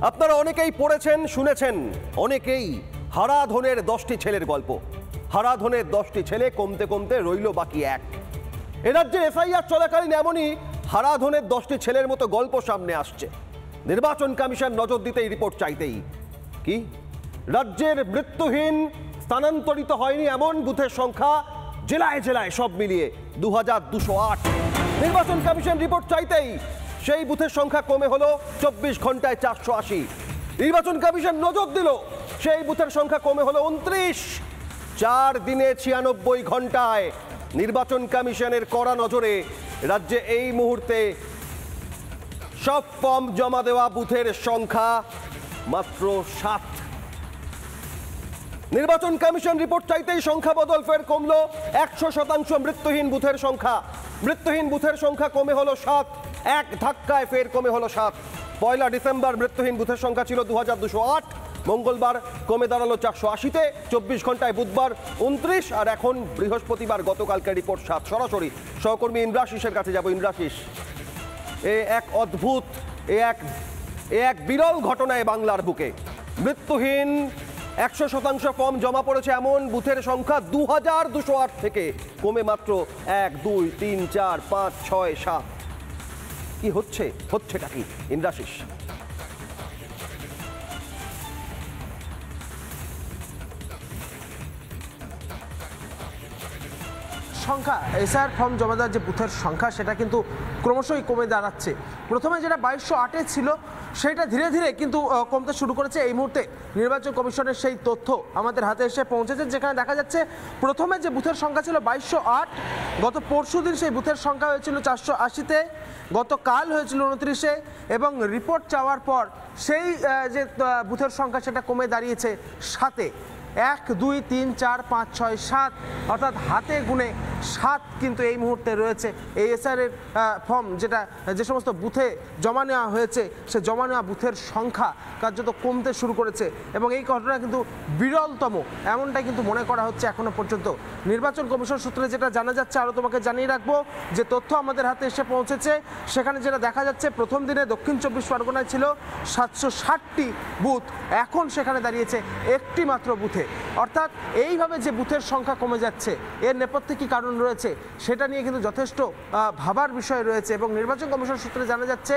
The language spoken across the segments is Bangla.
আপনারা অনেকেই পড়েছেন, শুনেছেন, অনেকেই হারাধনের 10টি ছেলের গল্প। হারাধনের 10টি ছেলে কমতে কমতে রইল বাকি এক। এ রাজ্যের এফআইআর চলাকালীন এমনই হারাধনের 10টি ছেলের মতো গল্প সামনে আসছে। নির্বাচন কমিশন নজর দিতেই, রিপোর্ট চাইতেই কি রাজ্যের মৃত্যুহীন স্থানান্তরিত হয়নি এমন বুথের সংখ্যা জেলায় জেলায় সব মিলিয়ে 2208। নির্বাচন কমিশন রিপোর্ট চাইতেই সেই বুথের সংখ্যা কমে হলো 24 ঘন্টায় 480। নির্বাচন কমিশন নজর দিল, সেই বুথের সংখ্যা কমে হলো 29। 4 দিনে 96 ঘন্টায় নির্বাচন কমিশনের কড়া নজরে রাজ্যে এই মুহূর্তে সব ফর্ম জমা দেওয়া বুথের সংখ্যা মাত্র 7। নির্বাচন কমিশন রিপোর্ট চাইতেই সংখ্যা বদল ফের কমলো 100% মৃত্যুহীন বুথের সংখ্যা। মৃত্যুহীন বুথের সংখ্যা কমে হলো 7, এক ধাক্কায় ফের কমে হলো 7। 1 ডিসেম্বর মৃত্যুহীন বুথের সংখ্যা ছিল 2208, মঙ্গলবার কমে দাঁড়ালো 480-তে, 24 ঘন্টায় বুধবার 29, আর এখন বৃহস্পতিবার গতকালকে রিপোর্ট 7। সরাসরি সহকর্মী ইন্দ্রাশিসের কাছে যাব। ইন্দ্রাশিস, এ এক অদ্ভুত, এ এক বিরল ঘটনায় বাংলার বুকে। মৃত্যুহীন 100% ফর্ম জমা পড়েছে এমন বুথের সংখ্যা 2208 থেকে কমে মাত্র 1, 2, 3, 4, 5, 6, 7। কি হচ্ছেটা কি ইন্দ্রাশিস? সংখ্যা, এসআর ফর্ম জমা দেওয়ার যে বুথের সংখ্যা সেটা কিন্তু ক্রমশই কমে দাঁড়াচ্ছে। প্রথমে যেটা 2208 ছিল সেটা ধীরে ধীরে কিন্তু কমতে শুরু করেছে। এই মুহূর্তে নির্বাচন কমিশনের সেই তথ্য আমাদের হাতে এসে পৌঁছেছে, যেখানে দেখা যাচ্ছে প্রথমে যে বুথের সংখ্যা ছিল 2208, গত পরশুদিন সেই বুথের সংখ্যা হয়েছিল 480-তে, গতকাল হয়েছিল 29-এ, এবং রিপোর্ট চাওয়ার পর সেই যে বুথের সংখ্যা সেটা কমে দাঁড়িয়েছে 7-এ। 1, 2, 3, 4, 5, 6, 7, অর্থাৎ হাতে গুনে 7 কিন্তু এই মুহূর্তে রয়েছে এই এসআরের ফর্ম, যে সমস্ত বুথে জমা নেওয়া হয়েছে সে জমা নেওয়া বুথের সংখ্যা কার্যত কমতে শুরু করেছে। এবং এই ঘটনা কিন্তু বিরলতম এমনটাই কিন্তু মনে করা হচ্ছে এখনো পর্যন্ত। নির্বাচন কমিশন সূত্রে যেটা জানা যাচ্ছে, আরও তোমাকে জানিয়ে রাখবো যে তথ্য আমাদের হাতে এসে পৌঁছেছে, সেখানে যেটা দেখা যাচ্ছে প্রথম দিনে দক্ষিণ 24 পরগনায় ছিল 760টি বুথ, এখন সেখানে দাঁড়িয়েছে একটি মাত্র বুথে। অর্থাৎ এইভাবে যে বুথের সংখ্যা কমে যাচ্ছে, এর নেপথ্যে কী কারণ রয়েছে সেটা নিয়ে কিন্তু যথেষ্ট ভাবার বিষয় রয়েছে। এবং নির্বাচন কমিশন সূত্রে জানা যাচ্ছে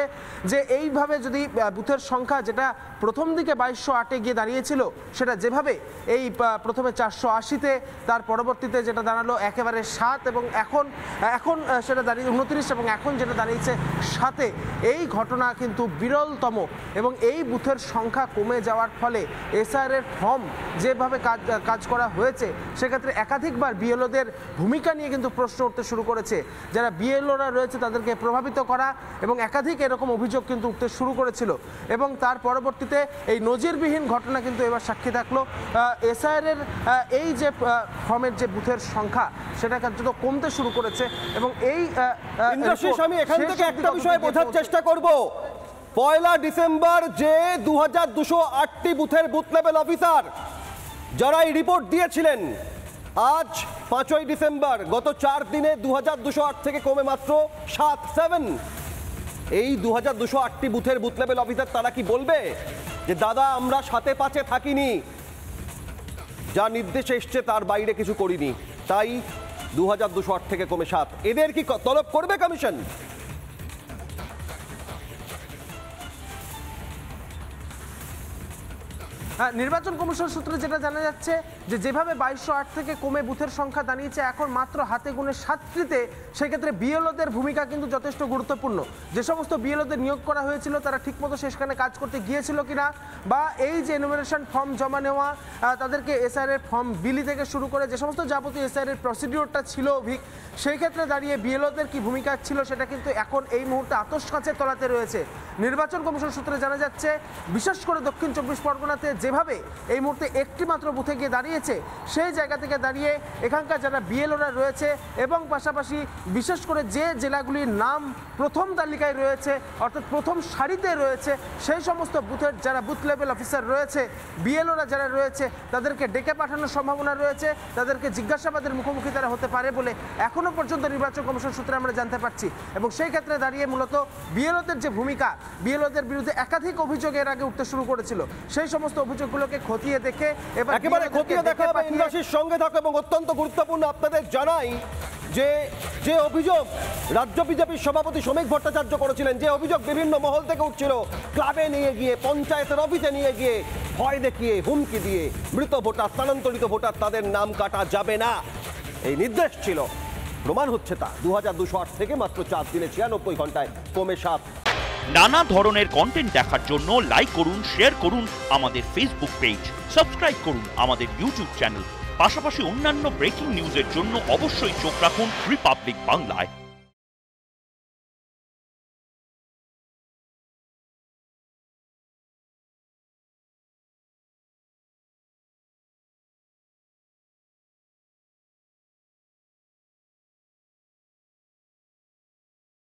যে এইভাবে যদি বুথের সংখ্যা, যেটা প্রথম দিকে 2208-এ গিয়ে দাঁড়িয়েছিল, সেটা যেভাবে এই প্রথমে 480-তে, তার পরবর্তীতে যেটা দাঁড়ালো একেবারে 7, এবং এখন সেটা দাঁড়িয়ে 29, এবং এখন যেটা দাঁড়িয়েছে 7-এ, এই ঘটনা কিন্তু বিরলতম। এবং এই বুথের সংখ্যা কমে যাওয়ার ফলে এসআরের ফর্ম যেভাবে কাজ করা হয়েছে, সেক্ষেত্রে একাধিকবার বিএলওদের ভূমিকা নিয়ে কিন্তু প্রশ্ন উঠতে শুরু করেছে। যারা বিএলওরা রয়েছে তাদেরকে প্রভাবিত করা, এবং একাধিক এরকম অভিযোগ কিন্তু উঠতে শুরু করেছিল। এবং তার পরবর্তীতে এই নজিরবিহীন ঘটনা কিন্তু এবার সাক্ষী থাকলো এসআইআরের এই যে ফর্মের যে বুথের সংখ্যা সেটা কার্যত কমতে শুরু করেছে। এবং এই আমি এখান থেকে একটা বিষয় বোঝার চেষ্টা করব। 1 ডিসেম্বর যে 2208টি বুথের বুথ লেভেল অফিসার যারা এই রিপোর্ট দিয়েছিলেন, আজ 5 ডিসেম্বর, গত 4 দিনে 2208 থেকে কমে মাত্র 7। এই 2208টি বুথের বুথ লেভেল অফিসার তারা কি বলবে যে দাদা আমরা 7-5-এ থাকিনি, যা নির্দেশ এসছে তার বাইরে কিছু করিনি, তাই 2208 থেকে কমে 7? এদের কি তলব করবে কমিশন? নির্বাচন কমিশন সূত্রে যেটা জানা যাচ্ছে যে যেভাবে 2208 থেকে কমে বুথের সংখ্যা দাঁড়িয়েছে এখন মাত্র হাতে গুনে 7টিতে, সেক্ষেত্রে বিএলওদের ভূমিকা কিন্তু যথেষ্ট গুরুত্বপূর্ণ। যে সমস্ত বিএলওদের নিয়োগ করা হয়েছিল তারা ঠিকমতো সেখানে কাজ করতে গিয়েছিল কিনা, বা এই যে এনুমারেশন ফর্ম জমা নেওয়া, তাদেরকে এসআইআর ফর্ম বিলি থেকে শুরু করে যে সমস্ত যাবতীয় এসআইআর প্রসিডিওরটা ছিল সেই ক্ষেত্রে দাঁড়িয়ে বিএলওদের কি ভূমিকা ছিল সেটা কিন্তু এখন এই মুহূর্তে আতশকাচের তলাতে রয়েছে। নির্বাচন কমিশন সূত্রে জানা যাচ্ছে বিশেষ করে দক্ষিণ 24 পরগনাতে যেভাবে এই মুহূর্তে একটি মাত্র বুথে গিয়ে দাঁড়িয়েছে, সেই জায়গা থেকে দাঁড়িয়ে এখানকার যারা বিএলওরা রয়েছে এবং পাশাপাশি বিশেষ করে যে জেলাগুলির নাম প্রথম তালিকায় রয়েছে অর্থাৎ প্রথম সারিতে রয়েছে সেই সমস্ত বুথের যারা বুথ লেভেল অফিসার রয়েছে, বিএলওরা যারা রয়েছে, তাদেরকে ডেকে পাঠানোর সম্ভাবনা রয়েছে, তাদেরকে জিজ্ঞাসাবাদের মুখোমুখি তারা হতে পারে বলে এখনো পর্যন্ত নির্বাচন কমিশন সূত্রে আমরা জানতে পারছি। এবং সেই ক্ষেত্রে দাঁড়িয়ে মূলত বিএলওদের যে ভূমিকা, বিএলওদের বিরুদ্ধে একাধিক অভিযোগ এর আগে উঠতে শুরু করেছিল, সেই সমস্ত অভিযোগগুলোকে খতিয়ে দেখে এবার একেবারে খতিয়ে দেখা হবে। ইন্দ্রাশিস সঙ্গে থাকো এবং অত্যন্ত গুরুত্বপূর্ণ আপনাদের জানাই যে অভিযোগ রাজ্য বিজেপির সভাপতি শ্রমিক ভট্টাচার্য করেছিলেন, যে অভিযোগ বিভিন্ন মহল থেকে উঠছিল, ক্লাবে নিয়ে গিয়ে পঞ্চায়েতের অফিসে নিয়ে গিয়ে ভয় দেখিয়ে হুমকি দিয়ে মৃত ভোটার, স্থানান্তরিত ভোটার তাদের নাম কাটা যাবে না এই নির্দেশ ছিল। প্রমাণ হচ্ছে তা 2208 থেকে মাত্র 4 দিনে 96 ঘন্টায় কমে 7। নানা ধরনের কন্টেন্ট দেখার জন্য লাইক করুন, শেয়ার করুন আমাদের ফেসবুক পেজ, সাবস্ক্রাইব করুন আমাদের ইউটিউব চ্যানেল। পাশাপাশি অন্যান্য ব্রেকিং নিউজের জন্য অবশ্যই চোখ রাখুন রিপাবলিক বাংলায়।